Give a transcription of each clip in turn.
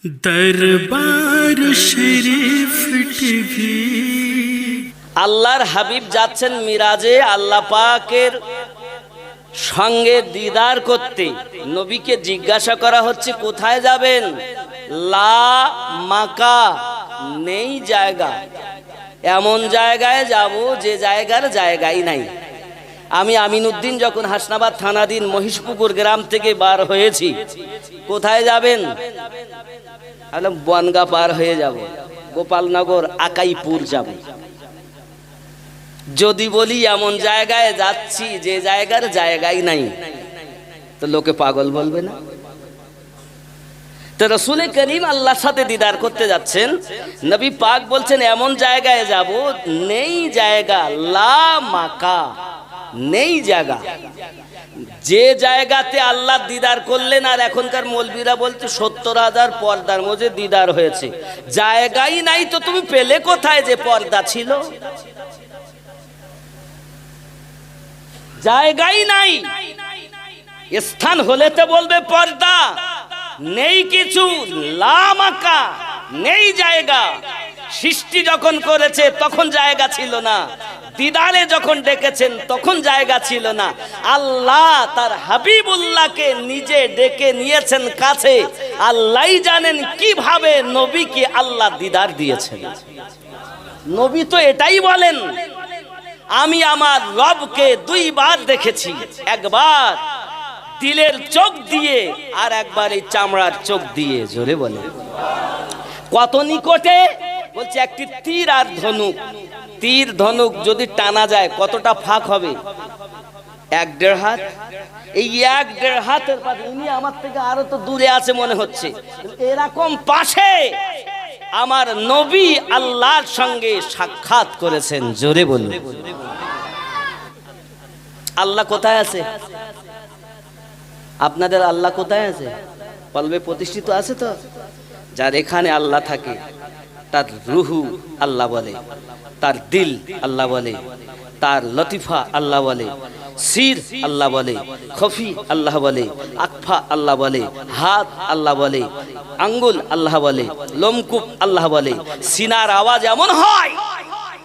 দরবার শরীফ টিভি। আল্লাহর হাবিব যাচ্ছেন মিরাজে আল্লাহ পাকের সঙ্গে দিদার করতে। নবীকে জিজ্ঞাসা করা হচ্ছে কোথায় যাবেন? লা মাকা, নেই জায়গা। এমন জায়গায় যাব যে জায়গার জায়গাই নাই। আমি আমিনউদ্দিন যখন হাসনাবাদ থানাধীন মহিষপুকুর গ্রাম থেকে বার হয়েছি, কোথায় যাবেন? বনগা পার হয়ে যাব, গোপালনগর আকাইপুর যাব। যদি বলি এমন জায়গায় যাচ্ছি যে জায়গার জায়গাই নাই, তো লোকে পাগল বলবে না? তো রাসূল করিম আল্লাহর সাথে দিদার করতে যাচ্ছেন। নবী পাক বলছেন এমন জায়গায় যাব নেই জায়গা, লা মাকা, নেই জায়গা। যে জায়গাতে আল্লাহ দিদার করলেন, আর এখনকার মৌলবীরা বলছে 70,000 পর্দার মধ্যে দিদার হয়েছে, জায়গাই নাই। তো তুমি পেলে কোথায় যে পর্দা ছিল? জায়গাই নাই। স্থান হলে তো বলবে পর্দা, নেই কিছু, লা মাকা, নেই জায়গা। সৃষ্টি যখন করেছে তখন জায়গা ছিল না, দিদারে যখন ডেকেছেন তখন জায়গা ছিল না। আল্লাহ তার হাবিবুল্লাহকে নিজে ডেকে নিয়েছেন কাছে। আল্লাহই জানেন কিভাবে নবীকে আল্লাহ দিদার দিয়েছেন। নবী তো এটাই বলেন, আমি আমার রবকে 2 বার দেখেছি, একবার দিলের চোখ দিয়ে আর একবার এই চামড়ার চোখ দিয়ে। জোরে বলে কত নিকটে? বলছে একটি তীর আর ধনুক। তীর ধনুক যদি টানা যায় কতটা ফাঁক হবে? 1-1.5 হাত। এই 1-1.5 হাতের পাশে, ইনি আমার থেকে আরো তো দূরে আছে মনে হচ্ছে, এরকম পাশে আমার নবী আল্লাহর সঙ্গে সাক্ষাৎ করেছেন। জোরে বলুন আল্লাহ কোথায় আছে? আপনাদের আল্লাহ কোথায় আছে? কলবে প্রতিষ্ঠিত আছে তো? যার এখানে আল্লাহ থাকে তার রুহু আল্লাহ বলে, তার দিল আল্লাহ বলে, তার লতিফা আল্লাহ বলে, সির আল্লাহ বলে, খফি আল্লাহ বলে, আকফা আল্লাহ বলে, হাত আল্লাহ বলে, আঙ্গুল আল্লাহ বলে, লোমকূপ আল্লাহ বলে। সিনার আওয়াজ এমন হয়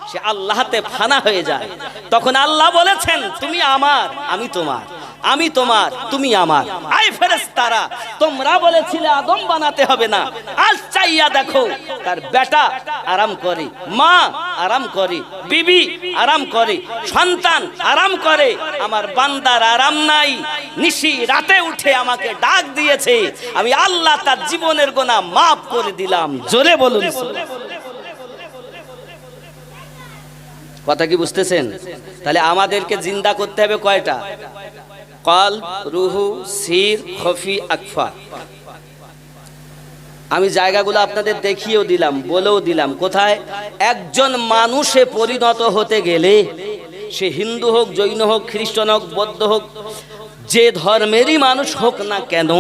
সে আল্লাহতে ফানা হয়ে যায়। তখন আল্লাহ বলেছেন তুমি আমার, আমি তোমার, আমি তোমার, তুমি আমার। আই ফেরেশতারা, তোমরা বলেছিলে আদম বানাতে হবে না, আজ চাইয়া দেখো তার বেটা আরাম করে, মা আরাম করে, বিবি আরাম করে, সন্তান আরাম করে। আমার বান্দার আরাম নাই। নিশি রাতে উঠে আমাকে ডাক দিয়েছে, আমি আল্লাহ তার জীবনের গুনাহ মাফ করে দিলাম। জোরে বলুন। কথা কি বুঝতেছেন? তাহলে আমাদেরকে জিন্দা করতে হবে কয়টা? কলব, রুহু, সির, খফি, আকফা। আমি জায়গাগুলো আপনাদের দেখিয়েও দিলাম, বলেও দিলাম। কোথায়? একজন মানুষে পরিণত হতে গেলে, সে হিন্দু হোক, জৈন হোক, খ্রিস্টান হোক, বৌদ্ধ হোক, যে ধর্মেরই মানুষ হোক না কেন,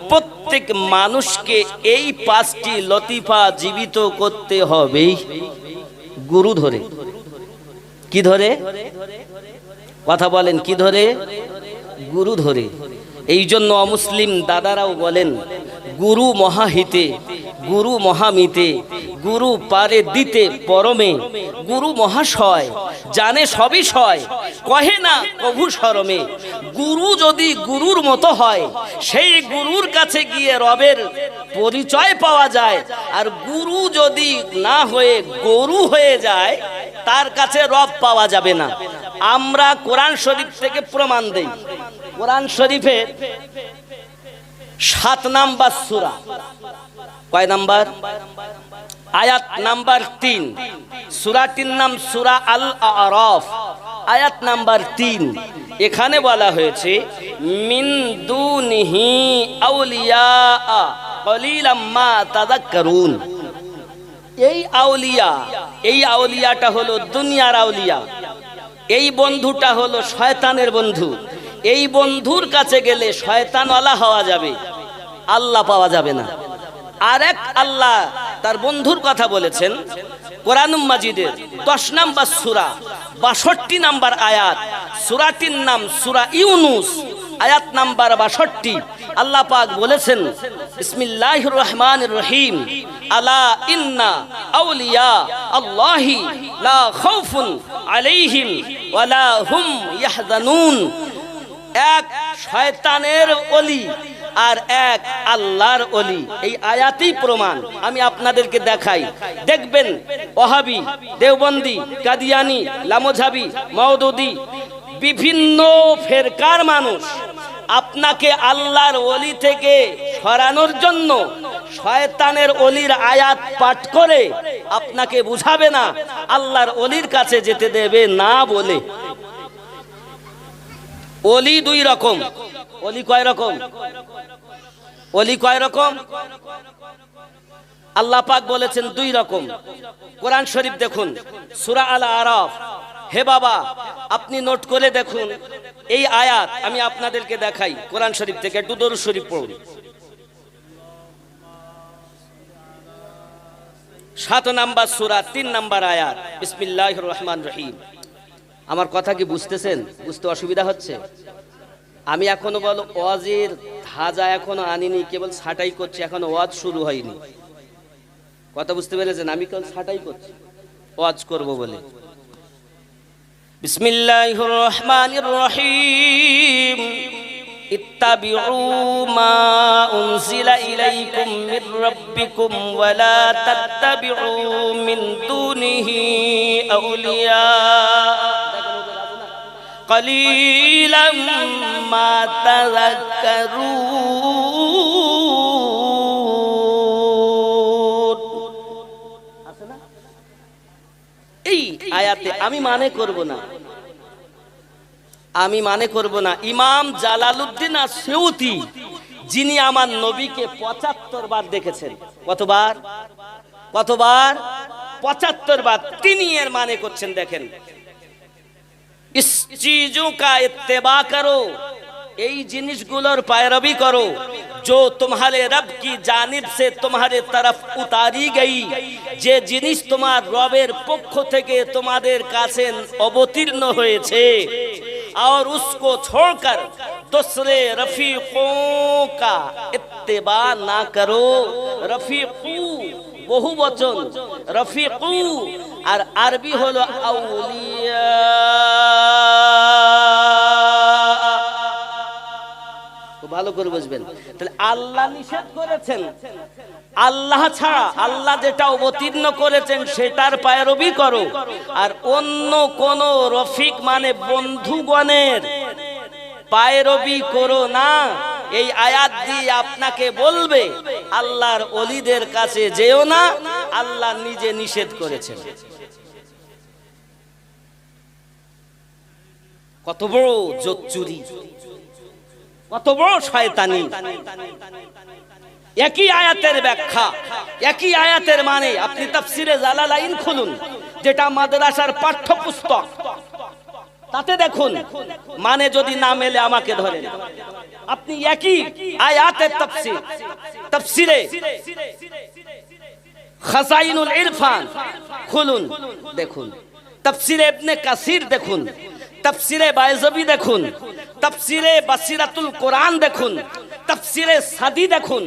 প্রত্যেক মানুষকে এই 5টি লতিফা জীবিত করতে হবে। গুরু ধরে। কি ধরে? কথা বলেন, কি ধরে? গুরু ধরে। এই জন্য অমুসলিম দাদারাও বলেন গুরু মহাহিতে, গুরু মহামিতে, গুরু পারে দিতে পরমে, গুরু মহাশয় জানে সবই সয়, কহে না কভু শরমে। গুরু যদি গুরুর মতো হয়, সেই গুরুর কাছে গিয়ে রবের পরিচয় পাওয়া যায়। আর গুরু যদি না হয়ে গরু হয়ে যায়, তার কাছে রব পাওয়া যাবে না। আমরা কোরআন শরীফ থেকে প্রমাণ দেই। কোরআন শরীফের 7 নাম্বার সূরা, কয় নাম্বার? আয়াত নাম্বার 3। সূরাটির নাম সূরা আল আরাফ, আয়াত নাম্বার 3। এখানে বলা হয়েছে মিন দুনিহি আউলিয়া কলিলাম মা তাযাক্কারুন। এই আউলিয়া, এই আউলিয়াটা হলো দুনিয়ার আউলিয়া। এই বন্ধুটা হলো শয়তানের বন্ধু। এই বন্ধুর কাছে গেলে শয়তানওয়ালা হওয়া যাবে, আল্লাহ পাওয়া যাবে না। আর এক আল্লাহ তার বন্ধুর কথা বলেছেন কোরআনুল মাজিদের 10 নাম্বার সূরা 62 নাম্বার আয়াত। সূরাটির নাম সূরা ইউনূস। আয়াত নাম্বার 62 আল্লাহ পাক বলেছেন বিসমিল্লাহির রহমানির রহিম আলা ইন্না আউলিয়া আল্লাহি লা খাউফুন আলাইহিম ওয়ালা হুম ইয়াহজানুন। এক শয়তানের ওলি আর এক আল্লাহর ওলি, এই আয়াতই প্রমাণ। আমি আপনাদেরকে দেখাই, দেখবেন ওয়াহাবি, দেওবন্দি, কাদিয়ানি, লামোঝাবি, মাওদুদি, বিভিন্ন ফেরকার মানুষ আপনাকে আল্লাহর ওলি থেকে সরানোর জন্য শয়তানের ওলির আয়াত পাঠ করে আপনাকে বুঝাবে না, আল্লাহর ওলির কাছে যেতে দেবে না বলে। ওলি দুই রকম। ওলি কয় রকম? ওলি কয় রকম? আল্লাহ পাক বলেছেন দুই রকম। কোরআন শরীফ দেখুন, সূরা আল আরাফ। হে বাবা, আপনি নোট করে দেখুন এই আয়াত, আমি আপনাদেরকে দেখাই কোরআন শরীফ থেকে। একটু দরুদ শরীফ পড়ুন। 7 নাম্বার সূরা 3 নাম্বার আয়াত, বিসমিল্লাহির রহমানির রহিম। আমার কথা কি বুঝতেছেন? বুঝতে অসুবিধা হচ্ছে? আমি এখনো বলো ওয়াজের ধাজা এখনো আনিনি, কেবল ছাটাই করছি, এখনো ওয়াজ শুরু হয়নি। কথা বুঝতে পেরেছেন? আমি কেবল ছাটাই করছি ওয়াজ করব বলে। বিসমিল্লাহির রহমানির রহিম ইত্তাবিউ মা উনজিলা ইলাইকুম মির রাব্বিকুম ওয়া লা তাত্তাবিউ মিন দুনিহি আউলিয়া قليلا ما تذكرون। এই আয়াতে আমি মানে করব না, আমি মানে করব না। ইমাম জালালউদ্দিন আসিউতি, যিনি আমার নবীকে 75 বার দেখেছেন, কতবার? কতবার? 75 বার। তিনি এর মানে করছেন, দেখেন, इस चीजों का इत्तेबा करो, এই জিনিসগুলোর पैरवी करो जो तुम्हारे रब की जानिब से तुम्हारे तरफ उतारी गई, যে জিনিস তোমার রবের পক্ষ থেকে তোমাদের কাছে অবতীর্ণ হয়েছে। और उसको छोड़कर दूसरे रफीकों का इत्तेबा ना करो। रफीकू বহু বচন, রফিকু, আর আরবি হলো আউলিয়া। ভালো করে বুঝবেন। তাহলে আল্লাহ নিষেধ করেছেন, আল্লাহ ছাড়া আল্লাহ যেটা অবতীর্ণ করেছেন সেটার पैरवी করো, আর অন্য কোন রফিক মানে বন্ধুগণের पैरवी করো না। এই আয়াত দিয়ে আপনাকে বলবে আল্লাহর ওলিদের কাছে যেও না, আল্লাহ নিজে নিষেধ করেছেন। কত বড় জোচ্চুরি, কত বড় শয়তানি। একই আয়াতের ব্যাখ্যা, একই আয়াতের মানে। আপনি তাফসিরে জালালাইন খুলুন, যেটা মাদ্রাসার পাঠ্যপুস্তক, তাতে দেখুন, মানে যদি না মেলে আমাকে ধরেন। আপনি একই আয়াতের তাফসীর, তাফসিরে খাজাইনুল ইরফান খুলুন, দেখুন, তাফসিরে ইবনে কাসির দেখুন, তাফসিরে বাইজাবি দেখুন, তাফসিরে বাসিরাতুল কোরআন দেখুন, তাফসিরে সাদি দেখুন,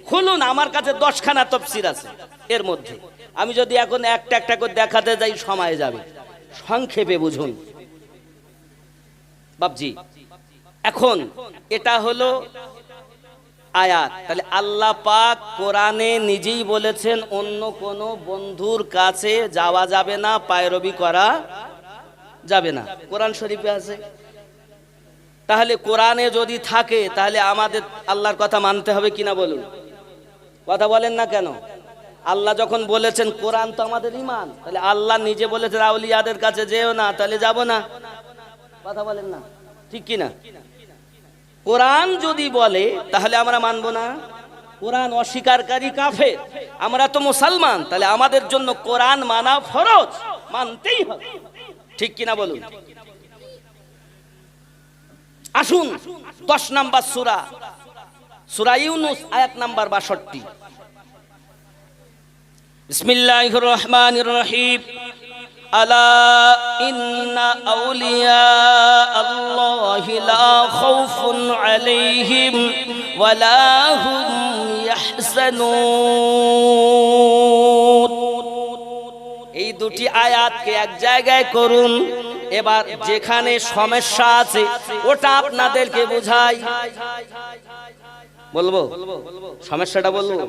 খুলুন। আমার কাছে 10 খানা তাফসির আছে। এর মধ্যে আমি যদি এখন একটা একটা করে দেখাতে যাই সময় যাবে, সংক্ষেপে বুঝুন বাবজি। এখন এটা হলো আয়াত। তাহলে আল্লাহ পাক কোরআনে নিজেই বলেছেন অন্য কোন বন্ধুর কাছে যাওয়া যাবে না, पैरवी করা যাবে না। কোরআন শরীফে আছে। তাহলে কোরআনে যদি থাকে তাহলে আমাদের আল্লাহর কথা মানতে হবে কিনা বলুন? কথা বলেন না কেন? আল্লাহ যখন বলেছেন কোরআন তো আমাদের ঈমান, তাহলে আল্লাহ নিজে বলেছেন আউলিয়াদের কাছে যেও না, তাহলে যাব না। কথা বলেন না, ঠিক কিনা? কোরআন যদি বলে তাহলে আমরা মানবো না। কোরআন অস্বীকারী কাফের, আমরা তো মুসলমান, তাহলে আমাদের জন্য কোরআন মানা ফরজ, মানতেই হবে। ঠিক কিনা বলুন? আসুন 10 নাম্বার সূরা, সূরা ইউনূস আয়াত নাম্বার 62। বিসমিল্লাহির রহমানির রহিম আলা ইন্না আউলিয়া আল্লাহি লা খাউফুন আলাইহিম ওয়া লা হুম ইয়াহজানুন। এই দুটি আয়াতকে এক জায়গায় করুন। এবার যেখানে সমস্যা আছে ওটা আপনাদেরকে বোঝাই। বলবো সমস্যাটা বলবো।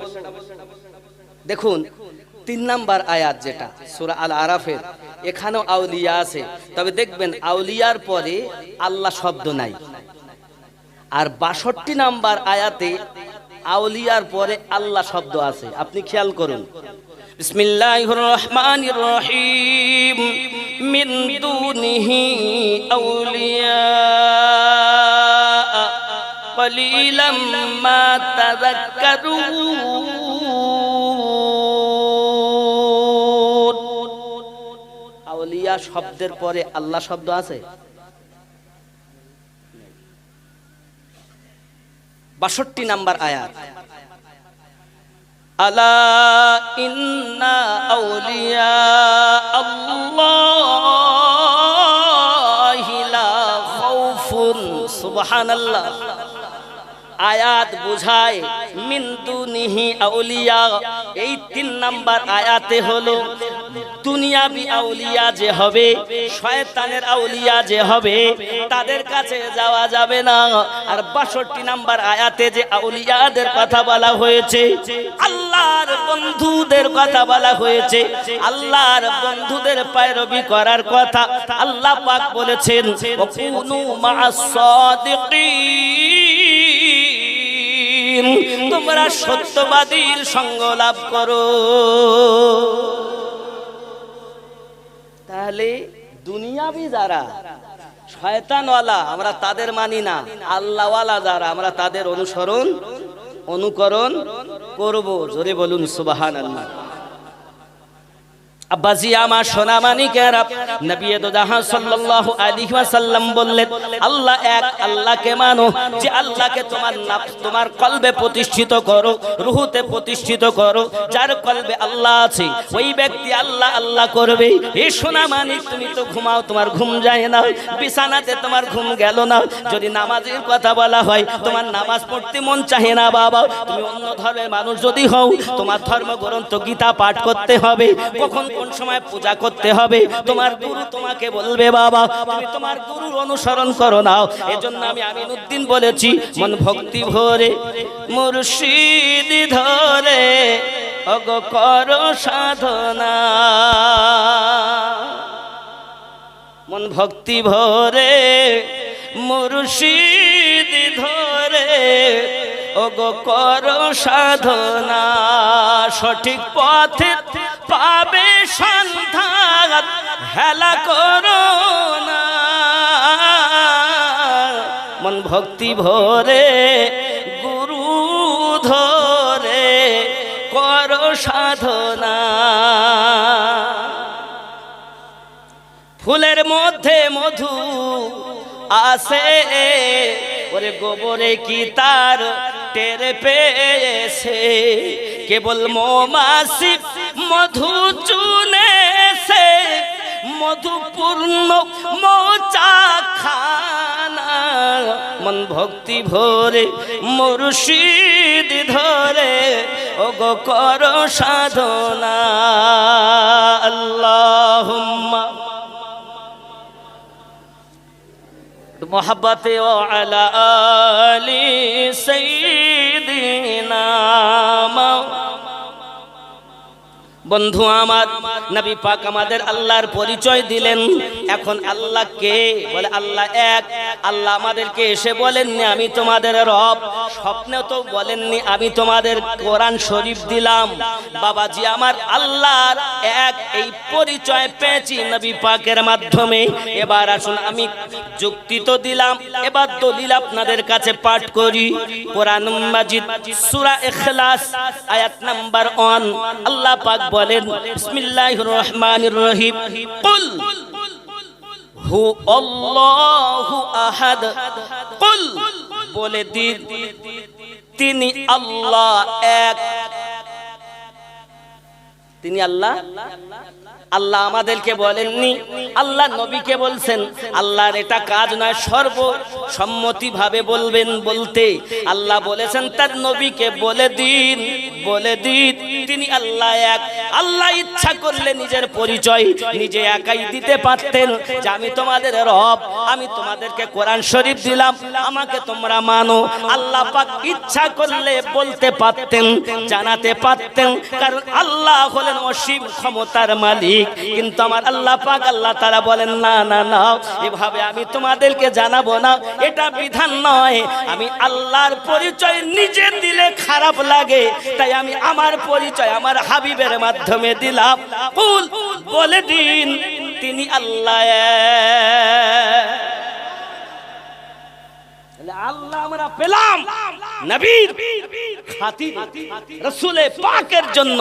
দেখুন 3 নাম্বার আয়াত যেটা সূরা আল আরাফের, এখানেও আউলিয়া আছে, তবে দেখবেন আউলিয়ার পরে আল্লাহ শব্দ নাই। আর 62 নাম্বার আয়াতে আউলিয়ার পরে আল্লাহ শব্দ আছে, আপনি খেয়াল করুন। বিসমিল্লাহির রহমানির রহিম মিন দুনিহি আউলিয়া কলিলাম মা তাযাক্কারুন। আউলিয়া শব্দের পরে আল্লাহ শব্দ আছে। 62 নাম্বার আয়াত, আলা ইন্না আউলিয়া আল্লাহি লা খাউফুন, সুবহানাল্লাহ। আয়াত বুঝায় মিন দুনিহি আউলিয়া। এই 3 নাম্বার আয়াতে হলো দুনিয়াবি আউলিয়া যে হবে, শয়তানের আউলিয়া যে হবে, তাদের কাছে যাওয়া যাবে না। আর 62 নাম্বার আয়াতে যে আউলিয়াদের কথা বলা হয়েছে, আল্লাহর বন্ধুদের কথা বলা হয়েছে, আল্লাহর বন্ধুদের পায়রবি করার কথা আল্লাহ পাক বলেছেন, ওয়াকুনু মা'আস সাদিকিন, তোমরা সত্যবাদীর সঙ্গ লাভ করো। তাহলে দুনিয়াবি যারা শয়তানওয়ালা আমরা তাদের মানি না, আল্লাহওয়ালা যারা আমরা তাদের অনুকরণ করব। জোরে বলুন সুবহানাল্লাহ। আব্বাজি আমার সোনা মানিকেরা, নবী দো জাহান সাল্লাল্লাহু আলাইহি ওয়াসাল্লাম বললেন, আল্লাহ এক, আল্লাহকে মানো। যে আল্লাহকে তোমার কলবে প্রতিষ্ঠিত করো, রুহুতে প্রতিষ্ঠিত করো, যার কলবে আল্লাহ আছে ওই ব্যক্তি আল্লাহ আল্লাহ করবে। এই সোনা মানিক, তুমি তো ঘুমাও, তোমার ঘুম যায় না, বিছানাতে তোমার ঘুম গেল না। যদি নামাজের কথা বলা হয়, তোমার নামাজ পড়তে মন চাহে না বাবা। তুমি অন্য ধর্মের মানুষ যদি হও, তোমার ধর্মগ্রন্থ গীতা পাঠ করতে হবে। কখন কোন সময় পূজা করতে হবে, তোমার গুরু তোমাকে বলবে বাবা তুমি তোমার গুরুর অনুসরণ করো না। এজন্য আমি আমিনউদ্দিন বলেছি, মন ভক্তি ভরে মুর্শিদ ধরে অগ করো সাধনা। মন ভক্তি ভরে মুর্শিদ ধরে ওগো করো সাধনা। সঠিক পথে পাবে সন্ধান, হেলা করো না। মন ভক্তি ভরে গুরু ধরে করো সাধনা। ফুলের মধ্যে মধু আসে, ওরে গোবরে কি তার টের পেয়েছে। কেবল মৌমাছি মধু চুনেছে, মধুপূর্ণ মৌচা খানা। মন ভক্তি ভরে মুর্শিদ ধরে ওগো করো সাধনা। আল্লাহুম্মা মোহাব্বতে ও আলা আলি সাইয়্যিদিনা। বন্ধু আমার, নবী পাক আমাদের আল্লাহর পরিচয় দিলেন। এখন আল্লাহ কে? বলে আল্লাহ এক। আল্লাহ আমাদেরকে এসে বলেননি আমি তোমাদের রব, স্বপ্নেও তো বলেননি আমি তোমাদের কোরআন শরীফ দিলাম। বাবাজি আমার, আল্লাহর এক এই পরিচয় পেয়েছি নবী পাকের মাধ্যমে। এবার আসুন, আমি যুক্তি তো দিলাম, এবার দলিল আপনাদের কাছে পাঠ করি। কোরআন মাজিদ সূরা ইখলাস আয়াত নাম্বার 1 আল্লাহ পাক বলেন, বিসমিল্লাহির রহমানির রহিম, কুল হু আল্লাহু আহাদ। কুল বলে দিন তিনি আল্লাহ এক। তিনি আল্লাহ। আল্লাহ আমাদেরকে বলেননি, আল্লাহ নবীকে বলছেন। আল্লাহর এটা কাজ নয় সর্বসম্মতিভাবে বলবেন বলতে। আল্লাহ বলেছেন তার নবীকে বলে দিন তিনি আল্লাহ এক। আল্লাহ ইচ্ছা করলে নিজের পরিচয় নিজে একাই দিতে পারতেন যে আমি তোমাদের রব, আমি তোমাদেরকে কোরআন শরীফ দিলাম, আমাকে তোমরা মানো। আল্লাহ পাক ইচ্ছা করলে বলতে পারতেন, জানাতে পারতেন, কারণ আল্লাহ হলেন অসীম ক্ষমতার মালিক। কিন্তু আমার আল্লাহ পাক আল্লাহ তাআলা বলেন না না না, এভাবে আমি তোমাদেরকে জানাবো না, এটা বিধান নয়। আমি আল্লাহর পরিচয় নিজে দিলে খারাপ লাগে, তাই আমি আমার পরিচয় আমার হাবিবের মাধ্যমে দিলাম। কুল বলে দিন তিনি আল্লাহ। আল্লাহ আমরা পেলাম নবীর খাতিরে, রাসূলে পাকের জন্য।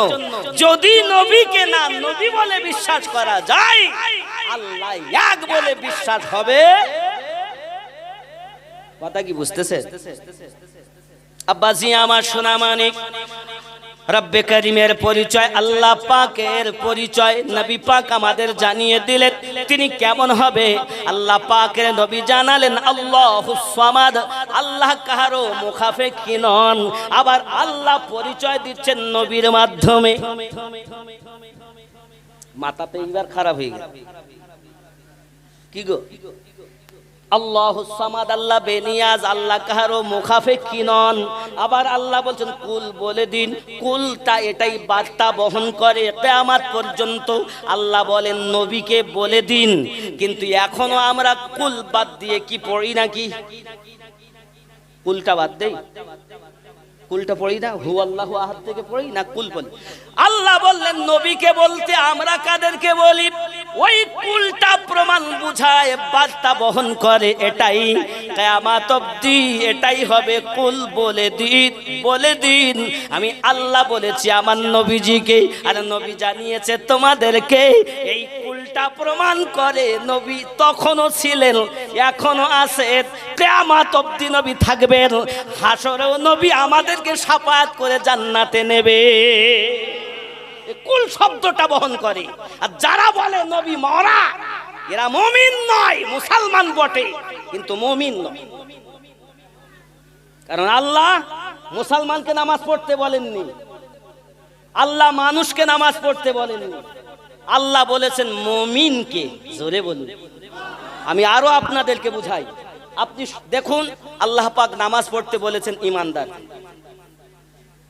যদি নবীকে না নবী বলে বিশ্বাস করা যায়, আল্লাহ এক বলে বিশ্বাস হবে। কথা কি বুঝতেছেন আব্বাজি আমার সোনা মানিক? রব্বে করিমের পরিচয়, আল্লাহ পাকের পরিচয় নবী পাক আমাদের জানিয়ে দিলেন তিনি কেমন হবে। আল্লাহ পাকের নবী জানালেন আল্লাহুস সামাদ, আল্লাহ কাহারো মুখাপেক্ষী নন। আবার আল্লাহ পরিচয় দিচ্ছেন নবীর মাধ্যমে। মাথাতে এবার খারাপ হয়ে গেল কি গো? আল্লাহুস সামাদ, আল্লাহ বেনিয়াজ, আল্লাহ কাহারো মুখাপেক্ষী নন। আবার আল্লাহ বলছেন কুল বলে দিন। কুলটা এটাই বার্তা বহন করে কিয়ামত পর্যন্ত। আল্লাহ বলেন নবীকে বলে দিন, কিন্তু এখনো আমরা কুল বাদ দিয়ে কি পড়ি নাকি? কুলটা বাদ দেই, কুলটা পড়ি না, হু আল্লাহু আহাদ থেকে পড়ি না, কুল বলি। আল্লাহ বললেন নবীকে বলতে, আমরা কাদেরকে বলি? ওই কুলটা প্রমাণ বুঝায়, বার্তা বহন করে, এটাই কিয়ামত অবধি এটাই হবে। কুল বলে দিন আমি আল্লাহ বলেছি আমার নবীজিকে, আর নবী জানিয়েছে তোমাদেরকে। এই কুলটা প্রমাণ করে নবী তখনও ছিলেন, এখনো আছেন, কিয়ামত অবধি নবী থাকবেন। হাসরেও নবী আমাদেরকে শাফাআত করে জান্নাতে নেবে। কুল শব্দটা বহন করে। আর যারা বলে নবী মরা, এরা মুমিন নয়, মুসলমান বটে কিন্তু মুমিন নয়। কারণ আল্লাহ মুসলমানকে নামাজ পড়তে বলেননি, আল্লাহ মানুষকে নামাজ পড়তে বলেননি, আল্লাহ বলেছেন মুমিনকে। জোরে বলুন। আমি আরো আপনাদেরকে বুঝাই। আপনি দেখুন, আল্লাহ পাক নামাজ পড়তে বলেছেন ইমানদার,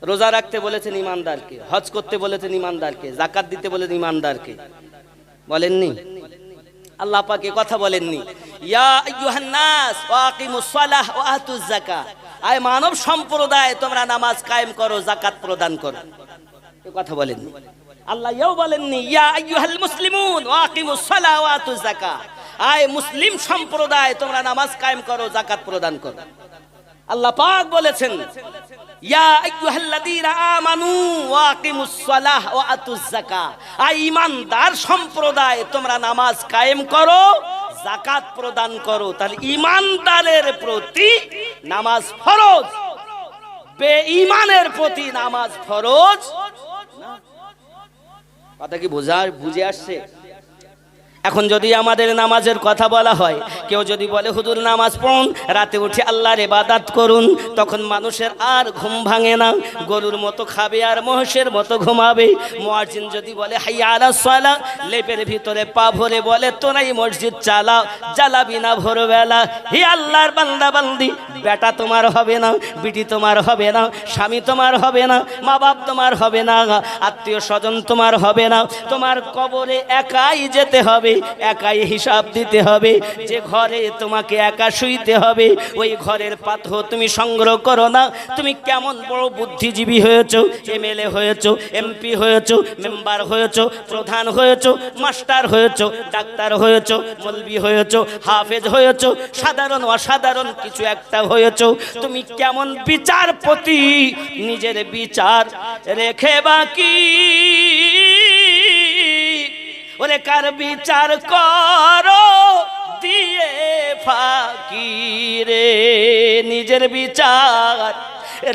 রোজা রাখতে বলেছেন ইমানদারকে, হজ করতে বলেছেন ইমানদারকে, যাকাত দিতে বলেছেন ইমানদারকে, বলেননি? আল্লাহ পাক এই কথা বলেননি ইয়া আইয়ুহান নাস ওয়াকিমুস সালাহ ওয়া আতুজ যাকাত, আয় মানব সম্প্রদায় তোমরা নামাজ কায়েম করো, যাকাত প্রদান করো, এই কথা বলেননি। আল্লাহ এও বলেননি ইয়া আইয়ুহাল মুসলিমুন ওয়াকিমুস সালাহ ওয়া আতুজ যাকাত, আয় মুসলিম সম্প্রদায় তোমরা নামাজ কায়েম করো, যাকাত প্রদান করো। আল্লাহ পাক বলেছেন ইয়া আইয়ুহাল্লাযীনা আমানু ওয়াকিমুস সালাহ ওয়া আতুজ যাকাত, আয় ঈমানদার সম্প্রদায় তোমরা নামাজ কায়েম করো, যাকাত প্রদান করো। তাহলে ঈমানদারের প্রতি নামাজ ফরজ, বেঈমানের প্রতি নামাজ ফরজ না। কথা কি বুঝে আসছে? এখন যদি আমাদের নামাজের কথা বলা হয়, কেউ যদি বলে হুজুর নামাজ পড়ুন, রাতে উঠে আল্লাহর ইবাদত করুন, তখন মানুষের আর ঘুম ভাঙে না, গরুর মতো খাবে আর মহিষের মতো ঘুমাবে। মুয়াজ্জিন যদি বলে হাইয়া আলাস সালাহ, লেপের ভিতরে পা ভরে বলে তোরাই মসজিদ চালা, জ্বালাবি না ভোরবেলা। হে আল্লাহর বান্দা বান্দি, বেটা তোমার হবে না, বিটি তোমার হবে না, স্বামী তোমার হবে না, মা বাপ তোমার হবে না, আত্মীয় স্বজন তোমার হবে না, তোমার কবরে একাই যেতে হবে, একাই হিসাব দিতে হবে। যে ঘরে তোমাকে একা শুইতে হবে, ওই ঘরের পাথর তুমি সংগ্রহ করো না। তুমি কেমন বড় বুদ্ধিজীবী হয়েছো, এমএলএ হয়েছো, এমপি হয়েছো, মেম্বার হয়েছো, প্রধান হয়েছো, মাস্টার হয়েছো, ডাক্তার হয়েছো, মৌলবি হয়েছো, হাফেজ হয়েছো, সাধারণ অসাধারণ কিছু একটা হয়েছো, তুমি কেমন বিচারপতি, নিজের বিচার রেখে বাকি ওরে কার বিচার করো দিয়ে ফাঁকি রে, নিজের বিচার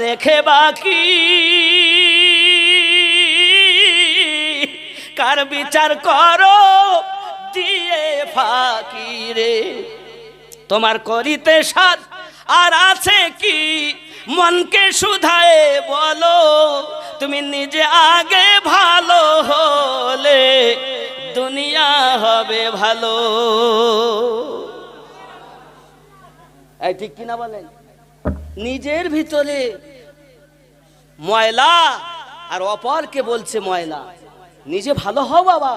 রেখে বাকি আর বিচার করো দিয়ে ফাঁকি রে। তোমার করিতে সাধ আর আছে কি, মনকে শুধায়ে বলো, তুমি নিজে আগে ভালো হলে দুনিয়া হবে ভালো। এই ঠিক কিনা বলেন? নিজের ভিতরে ময়লা আর অপরকে বলছে ময়লা। নিজে ভালো হও বাবা।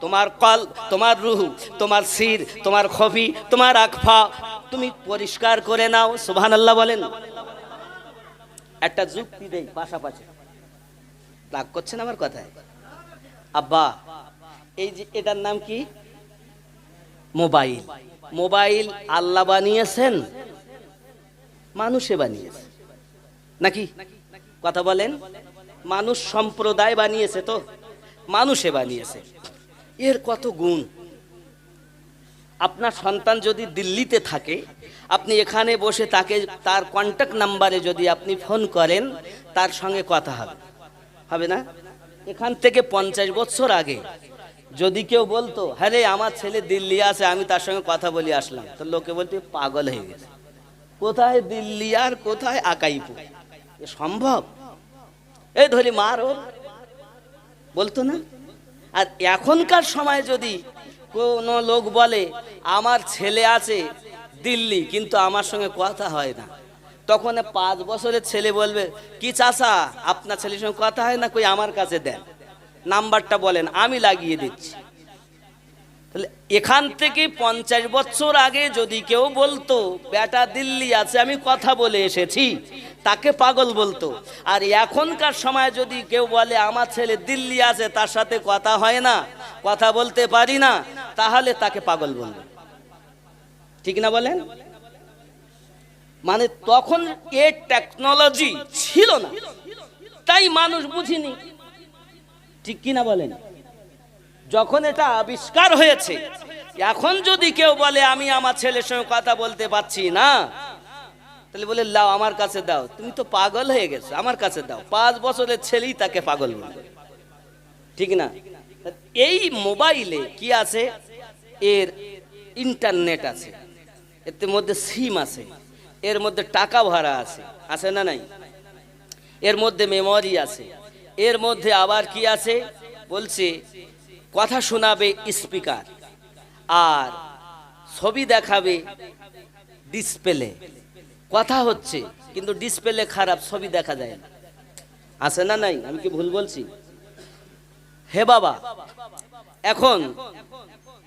তোমার কল, তোমার রূহ, তোমার সির, তোমার খফি, তোমার আকফা তুমি পরিষ্কার করে নাও। সুবহানাল্লাহ বলেন। একটা যুক্তি দেই পাশাপাশি, রাগ করছেন আমার কথায়? আব্বা, এই যে এটার নাম কি? মোবাইল। মোবাইল আল্লাহ বানিয়েছেন, মানুষে বানিয়েছে নাকি? কথা বলেন। মানুষ সম্প্রদায় বানিয়েছে তো, মানুষে বানিয়েছে। এর কত গুণ। আপনার সন্তান যদি দিল্লিতে থাকে, আপনি এখানে বসে তাকে তার কন্ট্যাক্ট নাম্বারে যদি আপনি ফোন করেন, তার সঙ্গে কথা হবে, হবে না? এখান থেকে 50 বছর আগে যদি কেউ বলতো, হ্যাঁ রে আমার ছেলে দিল্লি আছে, আমি তার সঙ্গে কথা বলি আসলাম, তো লোকে বলতে পাগল হয়ে গেছে। কোথায় দিল্লি আর কোথায় আকাইপুর, এ সম্ভব? এই ধরি মারো বলতো না। আর এখনকার সময় যদি কোনো লোক বলে আমার ছেলে আছে দিল্লি কিন্তু আমার সঙ্গে কথা হয় না, তখন 5 বছরের ছেলে বলবে, কি চাচা আপনার ছেলের সঙ্গে কথা হয় না, কই আমার কাছে দেন নাম্বারটা, বলেন আমি লাগিয়ে দিচ্ছি। তাহলে এখান থেকে 50 বছর আগে যদি কেউ বলতো বেটা দিল্লি আছে আমি কথা বলে এসেছি, তাকে পাগল বলতো। আর এখনকার সময় যদি কেউ বলে আমার ছেলে দিল্লি আছে, তার সাথে কথা হয় না, কথা বলতে পারি না, তাহলে তাকে পাগল বলবে। ঠিক না বলেন? মানে তখন এ টেকনোলজি ছিল না, তাই মানুষ বুঝিনি। ঠিক কি না বলেন? যখন এটা আবিষ্কার হয়েছে, এখন যদি কেউ বলে আমি আমার ছেলের সঙ্গে কথা বলতে পারছি না, তাহলে বলে লাও আমার কাছে দাও, তুমি তো পাগল হয়ে গেছো, আমার কাছে দাও। 5 বছরের ছেলেই তাকে পাগল বলবে। ঠিক না? এই মোবাইলে কি আছে? এর ইন্টারনেট আছে, এর মধ্যে সিম আছে, এর মধ্যে টাকা ভরা আছে, আছে না নাই? এর মধ্যে মেমোরি আছে, এর মধ্যে আবার কি আছে বলছে, কথা শোনাবে স্পিকার, আর ছবি দেখাবে ডিসপ্লে। কথা হচ্ছে কিন্তু ডিসপ্লে খারাপ, ছবি দেখা যায় না, আছে না নাই? আমি কি ভুল বলছি? হে বাবা, এখন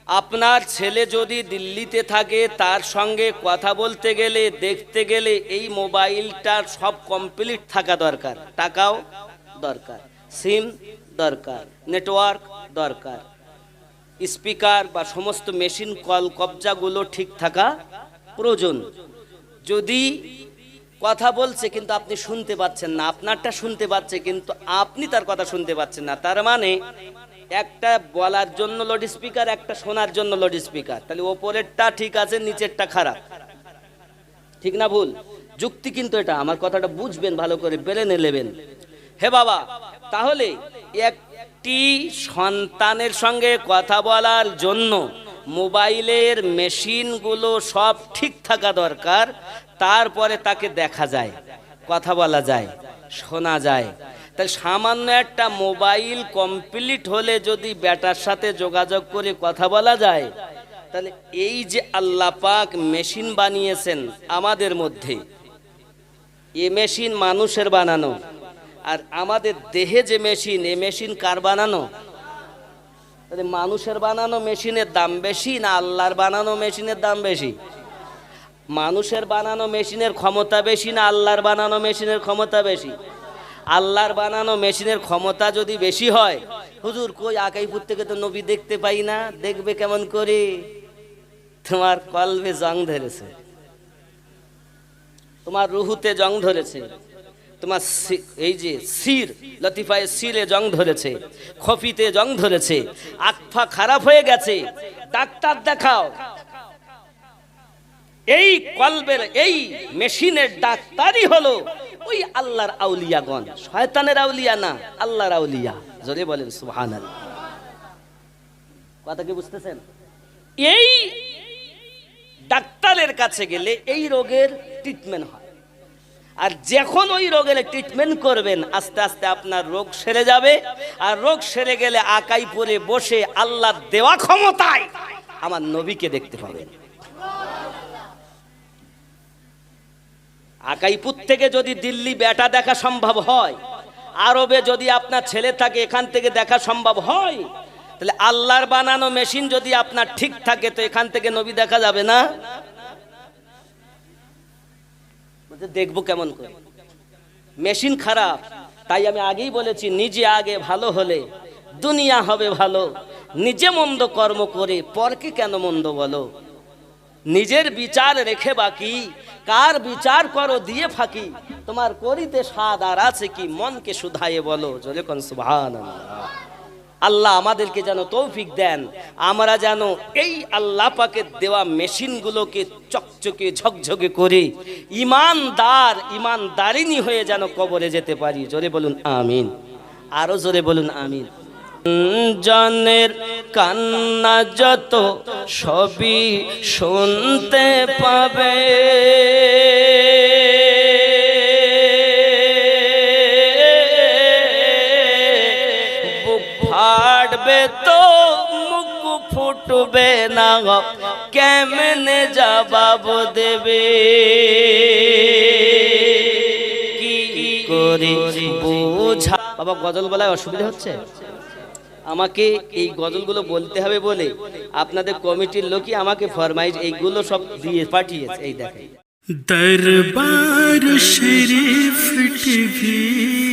আপনার ছেলে যদি দিল্লিতে থাকে, তার সঙ্গে কথা বলতে গেলে, দেখতে গেলে এই মোবাইলটার সব কমপ্লিট থাকা দরকার। টাকাও দরকার, সিম দরকার, নেটওয়ার্ক দরকার, স্পিকার বা সমস্ত মেশিন কল কবজাগুলো ঠিক থাকা প্রয়োজন। যদি কথা বলছে কিন্তু আপনি শুনতে পাচ্ছেন না, আপনারটা শুনতে পাচ্ছে কিন্তু আপনি তার কথা শুনতে পাচ্ছেন না, তার মানে একটা বলার জন্য লাউড স্পিকার, একটা শোনার জন্য লাউড স্পিকার। তাহলে ওপরেরটা ঠিক আছে, নিচেরটা খারাপ। ঠিক না ভুল? যুক্তি কিন্তু এটা, আমার কথাটা বুঝবেন ভালো করে, বেড়ে নেবেন। হে বাবা, তাহলে একটি সন্তানের সঙ্গে কথা বলার জন্য মোবাইলের মেশিনগুলো সব ঠিক থাকা দরকার। তারপরে তাকে দেখা যায়, কথা বলা যায়, শোনা যায়। তাই সামান্য একটা মোবাইল কমপ্লিট হলে যদি বেটার সাথে যোগাযোগ করে কথা বলা যায়, তাহলে এই যে আল্লাহ পাক মেশিন বানিয়েছেন আমাদের মধ্যে, এ মেশিন মানুষের বানানো। আর আমাদের দেহে যে মেশিন, এ মেশিন কার বানানো? মানুষের বানানো মেশিনের দাম বেশি না আল্লাহর বানানো মেশিনের দাম বেশি? মানুষের বানানো মেশিনের ক্ষমতা বেশি না আল্লাহর বানানো মেশিনের ক্ষমতা বেশি? আল্লাহর বানানো মেশিনের ক্ষমতা যদি বেশি হয়, হুজুর কই আকাইপুর থেকে তো নবী দেখতে পাই না, দেখবে কেমন করে? তোমার কলবে জং ধরেছে, তোমার রুহুতে জং ধরেছে, তোমার এই যে সির লতিফায় সিরে জং ধরেছে, খফিতে জং ধরেছে, আকফা খারাপ হয়ে গেছে, ডাক্তার দেখাও। এই কলবের এই মেশিনের ডাক্তারই হলো ওই আল্লাহর আউলিয়াগণ, শয়তানের আউলিয়া না, আল্লাহর আউলিয়া। জোরে বলেন সুবহানাল্লাহ। কথা কি বুঝতেছেন? এই ডাক্তারের কাছে গেলে এই রোগের ট্রিটমেন্ট হয়, আর যখন ওই রোগের ট্রিটমেন্ট করবেন আস্তে আস্তে আপনার রোগ সেরে যাবে। আর রোগ সেরে গেলে আকাইপুরে বসে আল্লাহর দেওয়া ক্ষমতায় আমার নবীকে দেখতে পাবেন। আকাইপুর থেকে যদি দিল্লি বেটা দেখা সম্ভব হয়, আরবে যদি আপনার ছেলে থাকে এখান থেকে দেখা সম্ভব হয়, তাহলে আল্লাহর বানানো মেশিন যদি আপনার ঠিক থাকে তো এখান থেকে নবী দেখা যাবে না? দেখবো কেমন করে? মেশিন খারাপ। তাই আমি আগেই বলেছি, নিজে আগে ভালো হলে দুনিয়া হবে ভালো। নিজে মন্দ কর্ম করে পরকে কেন মন্দ বলো? নিজের বিচার রেখে বাকি কার বিচার করো দিয়ে ফাঁকি। তোমার করিতে স্বাদ আর আছে কি, মনকে শুধায়ে বলো। জোরে কোন সুবহানাল্লাহ। আল্লাহ আমাদেরকে যেন তৌফিক দেন, আমরা যেন এই আল্লাহ পাকের দেওয়া মেশিনগুলোকে চকচকে ঝকঝকে করে ইমানদারিনী হয়ে যেন কবরে যেতে পারি। জোরে বলুন আমিন, আরো জোরে বলুন আমিন। জনের কান্না যত সবই শুনতে পাবে, ফাটবে তো মুখ ফুটবে না, কেমনে জবাব দেবে? কি করে বোঝা? বাবা গজল বলায় অসুবিধা হচ্ছে, আমাকে এই গজলগুলো বলতে হবে বলে আপনাদের কমিটির লোকই আমাকে ফরমাইশ এইগুলো সব দিয়ে পাঠিয়েছে। এই দেখেন, दरबार शरीफ टीवी।